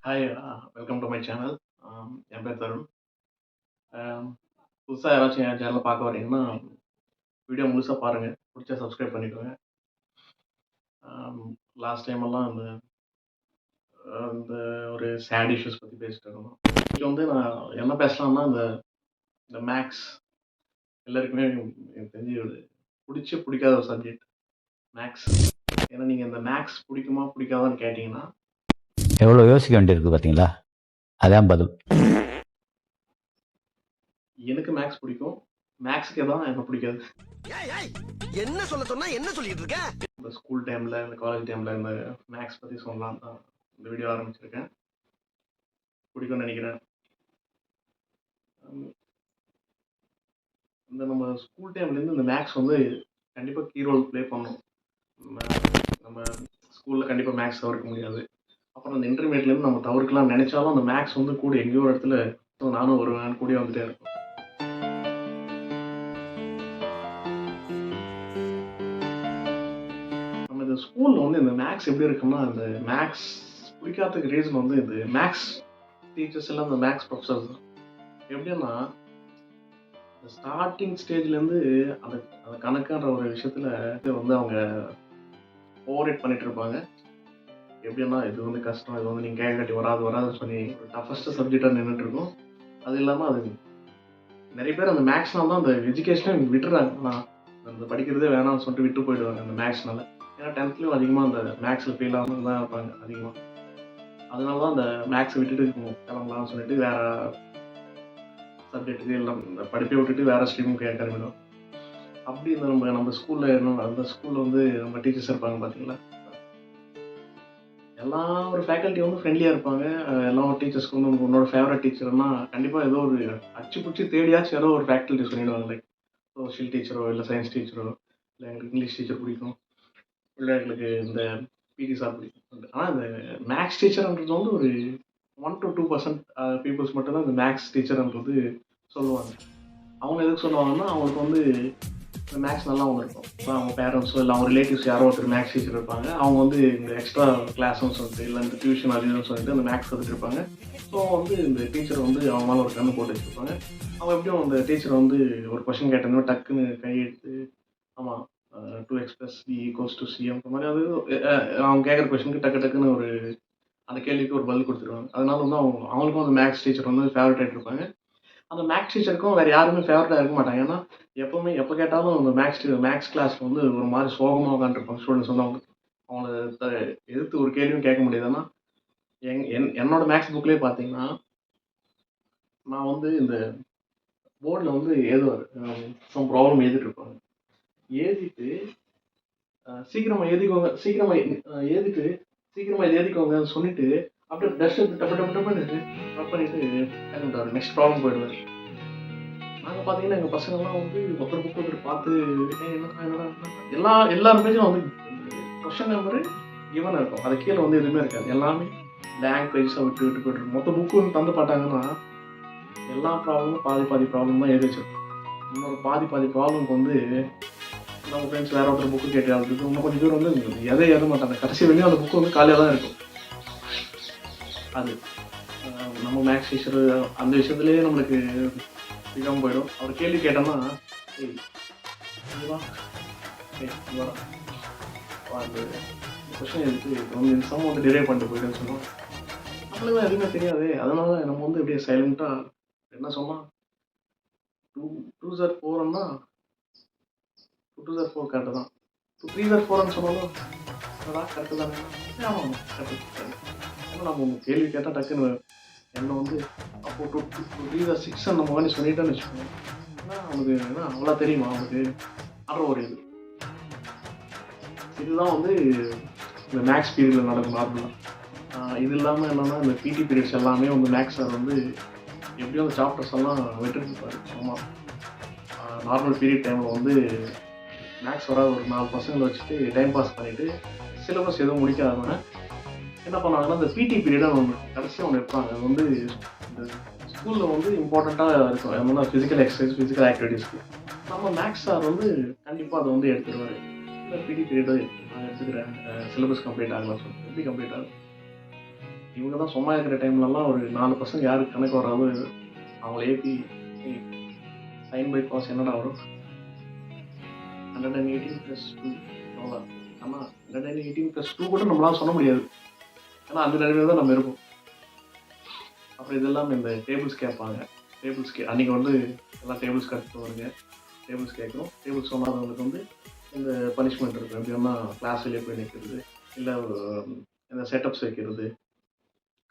Hi welcome to my channel. என் பேர் தருண். புதுசா யாராச்சும் என் சேனல பார்க்க வரீங்கன்னா, வீடியோ முழுசா பாருங்க. புடிச்சா சப்ஸ்கிரைப் பண்ணிக்கோங்க. ஆம் லாஸ்ட் டைமெல்லாம் இந்த ஒரு சேட் இஷ்யூஸ் பத்தி பேசிட்டு இருந்தோம். இன்னைக்கு நான் என்ன பேசலாம்னா, இந்த இந்த மேக்ஸ் எல்லாருக்குமே எனக்கு தெரிஞ்சு ஒரு புடிக்காத ஒரு சப்ஜெக்ட் மேக்ஸ். ஏன்னா, நீங்க இந்த மேக்ஸ் புடிக்குமா, புடிக்காதான்னு கேட்டீங்கன்னா, எவ்வளோ யோசிக்க வேண்டியிருக்கு பார்த்தீங்களா? அதான் பதில். எனக்கு மேக்ஸ் பிடிக்கும். மேக்ஸ்க்கே தான் என்ன பிடிக்காது. என்ன சொல்ல சொன்னா என்ன சொல்லிட்டு இருக்க? இந்த ஸ்கூல் டைம்ல, இந்த காலேஜ் டைம்ல இந்த மேக்ஸ் பத்தி சொல்லலாம்னு தான் இந்த வீடியோ ஆரம்பிச்சிருக்கேன். பிடிக்கும்னு நினைக்கிறேன். இந்த நம்ம ஸ்கூல் டைம்லேருந்து இந்த மேக்ஸ் கண்டிப்பா கீ ரோல் ப்ளே பண்ணும். நம்ம நம்ம ஸ்கூல்ல கண்டிப்பா மேக்ஸ் தவிர்க்க முடியாது. அப்புறம் அந்த இன்டர்மீடியட்லேருந்து நம்ம தவிர்க்கலாம்னு நினைச்சாலும், அந்த மேக்ஸ் கூட எங்கேயோ ஒரு இடத்துல நானும் வருவேன், கூடயே வந்துட்டே இருக்கும். நம்ம இந்த ஸ்கூல்ல இந்த மேக்ஸ் எப்படி இருக்குன்னா, இந்த மேக்ஸ் பிடிக்காததுக்கு ரீசன் இந்த மேக்ஸ் டீச்சர்ஸ் எல்லாம் இந்த மேக்ஸ் ப்ரொஃபசர்ஸ் தான். எப்படின்னா, ஸ்டார்டிங் ஸ்டேஜ்லேருந்து அந்த அந்த கணக்குன்ற ஒரு விஷயத்துல அவங்க ஓவர் ரைட் பண்ணிட்டு இருப்பாங்க. எப்படின்னா, இது கஷ்டம், இது நீங்க கேட்காட்டி வராதுன்னு சொல்லி ஒரு டஃபஸ்ட் சப்ஜெக்டா நின்றுட்டு இருக்கும். அது இல்லாம அது நிறைய பேர் அந்த மேக்ஸ்னால தான் அந்த எஜுகேஷனே விட்டுறாங்க. ஆனால் அந்த படிக்கிறதே வேணாம்னு சொல்லிட்டு விட்டு போயிடுவாங்க அந்த மேக்ஸ்னால. ஏன்னா 10த்லேயும் அதிகமாக அந்த மேக்ஸில் ஃபெயில் ஆகாமல் தான் இருப்பாங்க அதிகமாக. அதனால தான் அந்த மேக்ஸை விட்டுட்டு கிளம்பலாம்னு சொல்லிட்டு வேற சப்ஜெக்ட்டுக்கு எல்லாம் படிப்பை விட்டுட்டு வேற ஸ்ட்ரீமும் கேட்க ஆரம்பிடும். அப்படி நம்ம ஸ்கூல்ல அந்த ஸ்கூல்ல நம்ம டீச்சர்ஸ் இருப்பாங்க பார்த்தீங்களா, எல்லா ஒரு ஃபேக்கல்ட்டி ஃப்ரெண்ட்லியாக இருப்பாங்க. எல்லா டீச்சர்ஸ்க்கு உன்னோட ஃபேவரட் டீச்சர்னா கண்டிப்பாக ஏதோ ஒரு அச்சு பிடிச்சி தேடியாச்சும் ஏதோ ஒரு ஃபேக்கல்ட்டி சொல்லிடுவாங்க. லைக் சோஷியல் டீச்சரோ, இல்லை சயின்ஸ் டீச்சரோ, இல்லை எங்களுக்கு இங்கிலீஷ் டீச்சர் பிடிக்கும், இல்லை எங்களுக்கு இந்த பிடி சார் பிடிக்கும். ஆனால் இந்த மேக்ஸ் டீச்சர்ன்றது ஒரு 1 to 2% பீப்புள்ஸ் மட்டும்தான் இந்த மேக்ஸ் டீச்சர்ன்றது சொல்லுவாங்க. அவங்க எதுக்கு சொல்லுவாங்கன்னா, அவங்களுக்கு இந்த மேக்ஸ் நல்லா இருக்கும். இப்போ அவங்க பேரண்ட்ஸோ இல்லை அவங்க ரிலேட்டிவ்ஸ் யாரோ ஒருத்தர் மேக்ஸ் டீச்சர் இருப்பாங்க. அவங்க இந்த எக்ஸ்ட்ரா கிளாஸ்ன்னு சொல்லிட்டு, இல்லை இந்த டியூஷன் அதுன்னு சொல்லிட்டு அந்த மேக்ஸ் கற்றுட்ருப்பாங்க. ஸோ இந்த டீச்சர் அவங்க மேலே ஒரு கண்ணு போட்டு வச்சுருப்பாங்க. அவங்க எப்படியும் அந்த டீச்சர் ஒரு கொஷின் கேட்டோன்னா டக்குன்னு கையெடுத்து, ஆமாம் 2x + b = c அந்த மாதிரி அது அவங்க கேட்குற கொஷனுக்கு டக்குன்னு அந்த கேள்விக்கு ஒரு பதில் கொடுத்துருவாங்க. அதனால அவங்களுக்கும் அந்த மேக்ஸ் டீச்சர் ஃபேவரட் ஆகிட்டு இருப்பாங்க. அந்த மேக்ஸ் டீச்சருக்கும் வேறு யாருமே ஃபேவரட்டாக இருக்க மாட்டாங்க. ஏன்னா எப்போ கேட்டாலும் அந்த மேக்ஸ் கிளாஸ் ஒரு மாதிரி சோகமாக உட்காந்துருப்பாங்க. ஸ்டூடெண்ட்ஸ் அவங்கள எதிர்த்து ஒரு கேள்வியும் கேட்க முடியாது. ஆனால் என்னோட மேக்ஸ் புக்லேயே பார்த்தீங்கன்னா, நான் இந்த போர்டில் எழுதுவார், சம் ப்ராப்ளம் எழுதிட்டு இருப்பாங்க. எழுதிட்டு சீக்கிரமாக எழுதிக்கோங்க, சீக்கிரமாக இது எழுதிக்கோங்கன்னு சொல்லிட்டு அப்படியே டஸ்ட் எடுத்து டப்பு ரப் பண்ணிட்டு கிளம்பிட்டாரு. நெக்ஸ்ட் ப்ராப்ளம் போயிடுவார். நாங்கள் பார்த்தீங்கன்னா எங்கள் பசங்கள்லாம் ஒருத்தர் புக் ஒருத்தர் பார்த்து எல்லார் பேஜும் கொஸ்டின் நம்பரு கிவன் இருக்கும். அது கீழே எதுவுமே இருக்காது. எல்லாமே பேங்க் பேஜஸாக விட்டு போய்ட்டு மொத்த புக்கு தந்து பார்த்தாங்கன்னா, எல்லா ப்ராப்ளமும் பாதி ப்ராப்ளம் தான் எழுதி வச்சிருக்கோம். இன்னொரு பாதி ப்ராப்ளம்க்கு நம்ம ஃப்ரெண்ட்ஸ் வேற ஒருத்தர் புக்கு கேட்டு அதுக்கு இன்னும் கொஞ்சம் பேர் எதை எழுத மாட்டாங்க. கடைசி வரையும் அந்த புக்கு காலியாக தான் இருக்கும். அது நம்ம மேக்ஸ் டீச்சர் அந்த விஷயத்துலேயே நம்மளுக்கு பிடிக்காமல் போயிடும். அவர் கேள்வி கேட்டோம்னா, அந்த கொஸ்டின் எதுக்கு இந்த சம் டிரைவ் பண்ணிட்டு போயிடுன்னு சொல்லுவோம். நம்மளுக்கு தான் எதுவுமே தெரியாது. அதனால நம்ம இப்படியே சைலண்ட்டாக என்ன சொன்னால் 2 சார் 4ன்னா 2 சார் 4 கரெக்டு தான், 3 சார் 4ன்னு சொன்னாலும் அதான் கரெக்டு தானே. ஆமாம் கரெக்டு. ஏன்னா நம்ம கேள்வி கேட்டால் டக்குன்னு என்ன அப்போ 2 சார் 6 நம்ம மாதிரி சொல்லிட்டேன்னு வச்சுக்கோங்க. ஏன்னா அவனுக்கு அவ்வளோ தெரியுமா அவனுக்கு ஆடுற ஒரு இதுதான் இந்த மேக்ஸ் பீரியடில் நடக்கும் நார்மலாக. இது இல்லாமல் என்னென்னா இந்த பிடி பீரியட்ஸ் எல்லாமே மேக்ஸ் சார் எப்படியும் அந்த சாப்டர்ஸ் எல்லாம் விட்டுருப்பாரு. ஆமாம், நார்மல் பீரியட் டைமில் மேக்ஸ் வராது ஒரு 4 பசங்களை வச்சுட்டு டைம் பாஸ் பண்ணிவிட்டு சிலபஸ் எதுவும் முடிக்காதவங்க என்ன பண்ணாங்கன்னா, இந்த பிடி பீரியடாக கடைசியாக இருப்பாங்க. அது இந்த ஸ்கூலில் இம்பார்ட்டண்ட்டாக இருக்கும். என்னன்னா ஃபிசிக்கல் எக்ஸசைஸ், ஃபிசிக்கல் ஆக்டிவிட்டீஸ்க்கு நம்ம மேக்ஸ் சார் கண்டிப்பாக அதை எடுத்துருவார். இல்லை பிடி பீரியடு நான் எடுத்துக்கிறேன், சிலபஸ் கம்ப்ளீட் ஆகலாம் சொல்லிட்டு எப்படி கம்ப்ளீட் ஆகும்? இவங்க தான் சும்மா இருக்கிற டைம்லலாம் ஒரு 4 பசங்க யாருக்கு கணக்கு வராதோ அவங்கள ஏற்றி சைன் பை காஸ் என்னடா வரும் 118 + 2 அவ்வளோ. ஆனால் 118 + 2 கூட நம்மளால சொல்ல முடியாது, ஏன்னா அந்த நிலைமையில தான் நம்ம இருப்போம். அப்புறம் இதெல்லாம் இந்த டேபிள்ஸ் கேட்பாங்க. டேபிள்ஸ் அன்றைக்கி வந்து எல்லாம் டேபிள்ஸ் கற்றுட்டு வருங்க. டேபிள்ஸ் கேட்குறோம். டேபிள்ஸ் சொன்னாதவங்களுக்கு வந்து இந்த பனிஷ்மெண்ட் இருக்குது. எப்படின்னா கிளாஸ் வெளியே போய் நிற்கிறது, இல்லை இந்த செட்டப்ஸ் வைக்கிறது,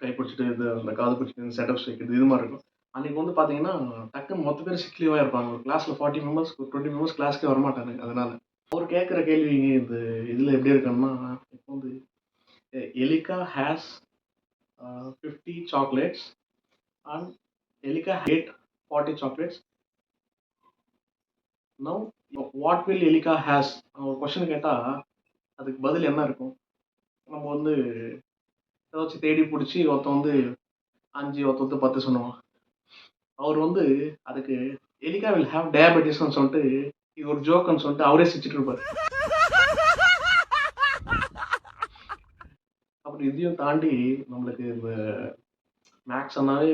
கை பிடிச்சிட்டு இது அந்த காது பிடிச்சிட்டு இந்த செட்டப்ஸ் வைக்கிறது, இது மாதிரி இருக்கும். அன்றைக்கி வந்து பார்த்தீங்கன்னா டக்குன்னு மொத்த பேர் சிக் லீவாக இருப்பாங்க. ஒரு கிளாஸில் 40 மெம்பர்ஸ் 20 மெம்பர்ஸ் கிளாஸ்க்கே வரமாட்டாங்க. அதனால் அவர் கேட்குற கேள்வி இந்த இதில் எப்படி இருக்குன்னா, இப்போ வந்து எலிகா has 50 chocolates and Elika ate 40 chocolates. Now what will Elika has? ஒரு கொஸ்டின் கேட்டால் அதுக்கு பதில் என்ன இருக்கும்? நம்ம வந்து ஏதாச்சும் தேடி பிடிச்சி ஒருத்தன் வந்து 5 ஒருத்த வந்து 10 சொன்னோம். அவர் வந்து அதுக்கு எலிகா வில் ஹேவ் டயபெட்டிஸ்ன்னு சொல்லிட்டு இது ஒரு ஜோக்குன்னு சொல்லிட்டு அவரே சிரிச்சிட்டு இருப்பார். அப்புறம் இதையும் தாண்டி நம்மளுக்கு இந்த மேக்ஸ்னாவே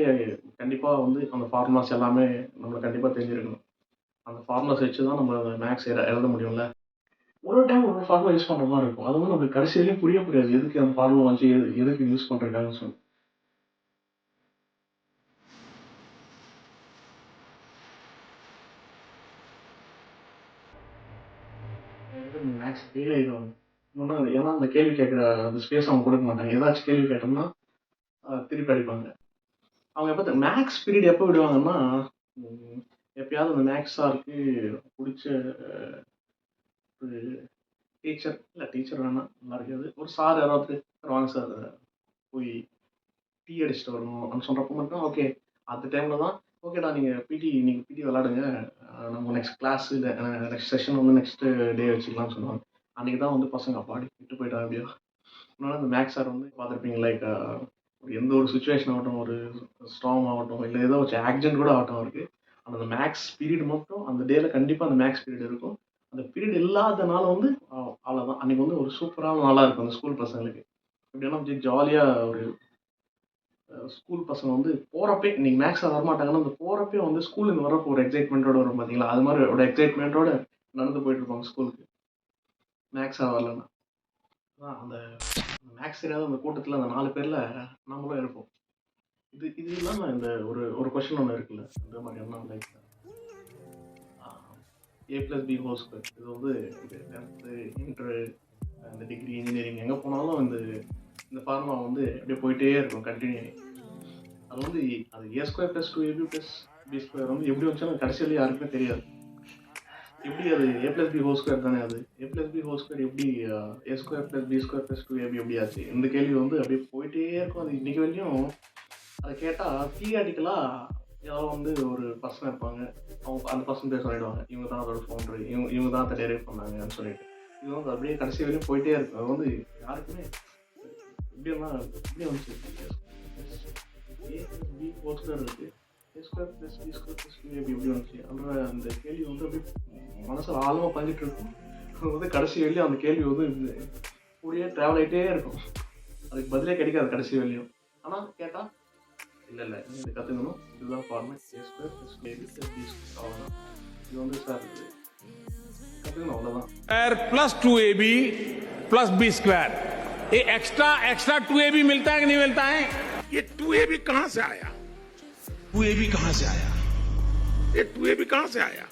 கண்டிப்பாக வந்து அந்த ஃபார்முலாஸ் எல்லாமே நம்மளுக்கு கண்டிப்பாக தெரிஞ்சிருக்கணும். அந்த ஃபார்முலாஸ் வச்சு தான் நம்ம மேக்ஸ் எழுத முடியும்ல. ஒரு டைம் ஒரு ஃபார்முலா யூஸ் பண்ணுற மாதிரி இருக்கும். அது வந்து நம்மளுக்கு கடைசி வரையும் புரியாது எதுக்கு அந்த ஃபார்முலா வச்சு எதுக்கு யூஸ் பண்ணுறாங்கன்னு சொல்லி. மேக்ஸ் ஃபெயில் ஆகிடுவாங்க. ஏன்னா அந்த கேள்வி கேட்குற அந்த ஸ்பேஸ் அவங்க கொடுக்க மாட்டாங்க. ஏதாச்சும் கேள்வி கேட்டோம்னா திருப்பி அடிப்பாங்க. அவங்க எப்போ மேக்ஸ் பீரியட் எப்போ விடுவாங்கன்னா, எப்பயாவது அந்த மேக்ஸ் சாருக்கு பிடிச்ச ஒரு டீச்சர் வேணாம், நல்லா இருக்காது, ஒரு சார் யாராவது வாங்க சார் போய் டீ அடிச்சுட்டு வரணும் அப்படின்னு சொல்கிறப்ப மட்டும் ஓகே. அந்த டைமில் தான் ஓகேடா நீங்கள் பிடி விளாடுங்க, நம்ம நெக்ஸ்ட் கிளாஸ் இல்லை நெக்ஸ்ட் செஷன் வந்து நெக்ஸ்ட் டே வச்சுக்கலாம்னு சொல்லுவாங்க. அன்றைக்கி தான் வந்து பசங்க அப்பாடி விட்டு போயிட்டாங்க. அப்படியோ அதனால அந்த மேக்ஸ் சார் வந்து பார்த்துருப்பீங்க, லைக் எந்த ஒரு சுச்சுவேஷன் ஆகட்டும், ஒரு ஸ்ட்ராங் ஆகட்டும், இல்லை ஏதோ ஒரு ஆக்சிடென்ட் கூட ஆகட்டும், அவருக்கு அந்த மேக்ஸ் பீரியட் மட்டும் அந்த டேயில் கண்டிப்பாக அந்த மேக்ஸ் பீரியட் இருக்கும். அந்த பீரியட் இல்லாதனால வந்து அவ்வளோதான். அன்றைக்கி வந்து ஒரு சூப்பரான நாளாக இருக்கும் அந்த ஸ்கூல் பசங்களுக்கு. எப்படின்னா ஜாலியாக ஒரு ஸ்கூல் பசங்க வந்து போகிறப்பே இன்றைக்கி மேக்ஸில் வரமாட்டாங்கன்னா அந்த போகிறப்பே வந்து ஸ்கூலுக்கு வரப்போ ஒரு எக்ஸைட்மெண்ட்டோடு வரும் பார்த்தீங்களா, அது மாதிரி ஒரு எக்ஸைட்மெண்ட்டோடு நடந்து போயிட்டுருப்பாங்க ஸ்கூலுக்கு மேக்ஸாக வரலன்னா. அந்த மேக்ஸ் தெரியாத அந்த கூட்டத்தில் அந்த 4 பேரில் நம்மளும் இருப்போம். இது இல்லாமல் இந்த ஒரு கொஸ்டின் ஒன்று இருக்குல்ல, இந்த மாதிரி என்ன லைக் A+B². இது வந்து இன்டர் இந்த டிகிரி இன்ஜினியரிங் எங்கே போனாலும் இந்த ஃபார்முலா வந்து அப்படியே போயிட்டே இருக்கும் கண்டினியூ. அது வந்து அது A² + 2AB + B² வந்து எப்படி வச்சாலும் கடைசியில் யாருக்குமே தெரியாது. எப்படி அது A+B² தானே, அது A+B² எப்படி A² + B² + 2AB எப்படி ஆச்சு? இந்த கேள்வி வந்து அப்படியே போயிட்டே இருக்கும். அது இன்றைக்கி வரைக்கும் அதை கேட்டால் தியரிட்டிக்கலாக யாரோ வந்து ஒரு பர்சன் இருப்பாங்க, அவங்க அந்த பர்சன் பேர் சொல்லிடுவாங்க, இவங்க தான் அதோட ஃபவுண்டரு, இவங்க தான் அதை டெரைவ் பண்ணாங்கன்னு சொல்லிட்டு. இது வந்து அப்படியே கடைசி வரையும் போயிட்டே இருக்கும். அது வந்து யாருக்குமே எப்படின்னா இப்படியே வந்துச்சு A+B² இருக்குது, A² + B² + 2AB எப்படி வந்துச்சு அப்படின்ற அந்த கேள்வி வந்து அப்படியே மனசில் ஆழமாக பதிஞ்சிட்டு இருக்கும். அது வந்து கடைசி வரையும் அந்த கேள்வி வந்து கூடயே ட்ராவல் ஆகிட்டே இருக்கும். அதுக்கு பதிலே கிடைக்காது கடைசி வரையும். ஆனால் கேட்டால் இல்லை நீங்கள் இது கற்றுக்கணும், இதுதான் ஃபார்மேட் A² + 2AB + B². அவ்வளோதான். இது வந்து சார் கற்றுக்கணும், அவ்வளோதான். + 2AB + B². ये एक्स्ट्रा 2AB मिलता है कि नहीं मिलता है? ये 2AB कहां से आया? 2AB कहां से आया? ये 2AB कहां से आया?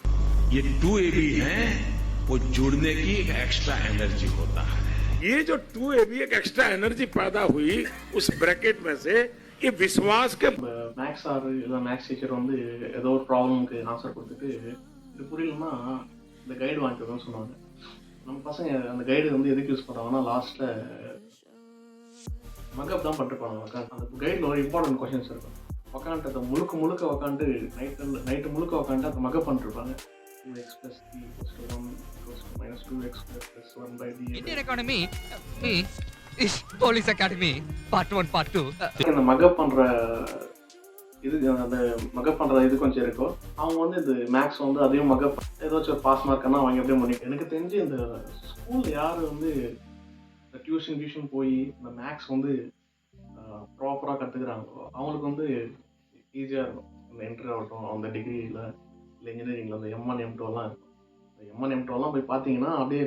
ये 2AB है, वो जुड़ने की एक एक्स्ट्रा एनर्जी होता है. ये जो 2AB एक एक्स्ट्रा एनर्जी पैदा हुई उस ब्रैकेट में से ये विश्वास के மேக்ஸ் சார் இல்லை மேக்ஸ் டீச்சர் வந்து ஏதோ ஒரு ப்ராப்ளமுக்கு ஆன்சர் கொடுத்துட்டு இது புரியலன்னா இந்த கைடு வாங்கிக்கணும்னு சொன்னாங்க. நம்ம பசங்க அந்த கைடு வந்து எதுக்கு யூஸ் பண்ணுறாங்கன்னா லாஸ்ட்டில் மக்கப் தான் பண்ணிருப்பாங்க. அந்த கைடில் ஒரு இம்பார்ட்டன்ட் கொஷின்ஸ் இருக்கும். உக்காந்துட்டு அதை முழுக்க உக்காந்துட்டு நைட்டு முழுக்க உக்காந்துட்டு அதை மக்கப் பண்ணிருப்பாங்க. 2x + 3 = 1 = -2x² + 1/d. Indian economy is police academy part 1 part 2. இந்த மக்கப் பண்ணுற இது கொஞ்சம் இருக்கும். அவங்க வந்து இது மேக்ஸ் வந்து அதையும் மக்கப் ஏதாச்சும் ஒரு பாஸ் மார்க்குன்னா அவங்க எப்படியும் பண்ணி. எனக்கு தெரிஞ்சு இந்த ஸ்கூலில் யார் வந்து இந்த டியூஷன் போய் இந்த மேக்ஸ் வந்து ப்ராப்பராக கற்றுக்குறாங்களோ அவங்களுக்கு வந்து ஈஸியாக இருக்கும். இந்த இன்டர்வியூ ஆகட்டும், அந்த டிகிரியில் இல்லை இன்ஜினியரிங்கில் அந்த எம்1 எம்2 இருக்கும். எம்1 எம்2 போய் பார்த்தீங்கன்னா அப்படியே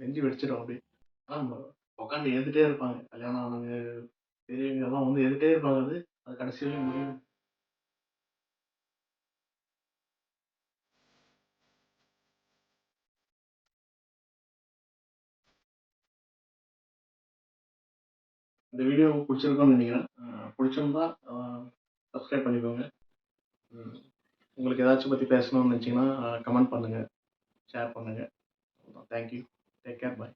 நெஞ்சு வெடிச்சிடும் அப்படியே. ஆனால் உட்காந்து எழுதிட்டே இருப்பாங்க. கல்யாணம் ஆனவங்க பெரியவங்க எல்லாம் வந்து எழுதிட்டே இருப்பாங்க. அது கடைசி வரையும் முடியும். இந்த வீடியோ பிடிச்சிருக்கும்னு நினைக்கிறேன். பிடிச்சிருந்தா சப்ஸ்கிரைப் பண்ணிக்கோங்க. உங்களுக்கு ஏதாச்சும் பற்றி பேசணும்னு நினச்சிங்கன்னா கமெண்ட் பண்ணுங்கள், ஷேர் பண்ணுங்கள். தேங்க்யூ. Take care. பாய்.